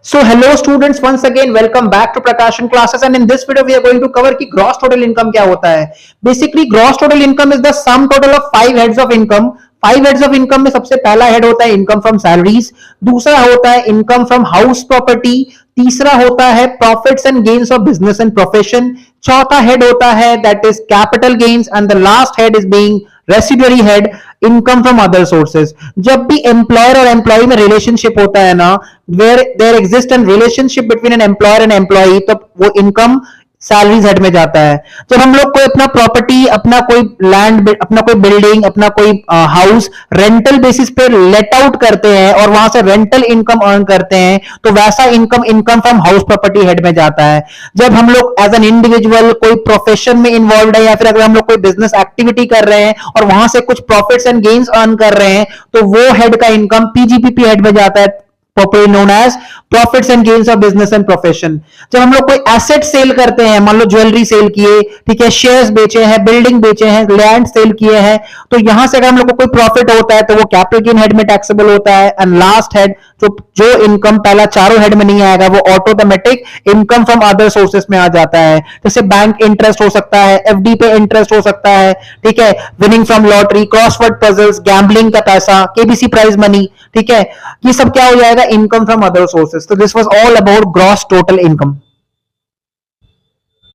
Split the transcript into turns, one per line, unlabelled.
So hello students, once again welcome back to Prakashan classes, and in this video we are going to cover कि gross total income क्या होता है. Basically gross total income is the sum total of 5 heads of income. 5 heads of income में सबसे पहला head होता है income from salaries, दूसरा होता है इनकम फ्रॉम हाउस प्रॉपर्टी, तीसरा होता है profits and gains of business and profession, चौथा हेड होता है that is capital gains, and the last head is being residuary head income from other sources. जब भी एम्प्लॉयर और एम्प्लॉय में रिलेशनशिप होता है ना, where there exist an relationship between an employer and employ, तो वो इनकम सैलरीज हेड में जाता है. जब हम लोग कोई अपना प्रॉपर्टी, अपना कोई लैंड, अपना कोई बिल्डिंग, अपना कोई हाउस रेंटल बेसिस पे लेट आउट करते हैं और वहां से रेंटल इनकम अर्न करते हैं, तो वैसा income income from house property head में जाता है. जब हम लोग एज एन इंडिविजुअल कोई प्रोफेशन में इन्वॉल्व है या फिर अगर हम लोग कोई बिजनेस एक्टिविटी कर रहे हैं और वहां से कुछ प्रॉफिट्स एंड गेन्स अर्न कर रहे हैं, तो वो हेड का इनकम पीजीपीपी हेड में जाता है, popularly known as profits and gains of business and profession. जब हम लोग कोई एसेट सेल करते हैं, मान लो ज्वेलरी सेल किए, ठीक है, शेयर्स बेचे हैं, बिल्डिंग बेचे हैं, लैंड सेल किए हैं, तो यहां से अगर हम लोग को कोई प्रॉफिट होता है तो वो कैपिटल गेन हेड में टैक्सेबल होता है. एंड लास्ट हेड जो इनकम पहला चारों हेड में नहीं आएगा, वो automatic income from other sources में आ जाता है. जैसे बैंक इंटरेस्ट हो सकता है, एफडी पे इंटरेस्ट हो सकता है, ठीक है, winning from lottery, crossword puzzles, gambling का पैसा, केबीसी प्राइज मनी, ठीक है, ये सब क्या हो जाएगा, इनकम फ्रॉम अदर सोर्सेस. तो this was all about gross total income.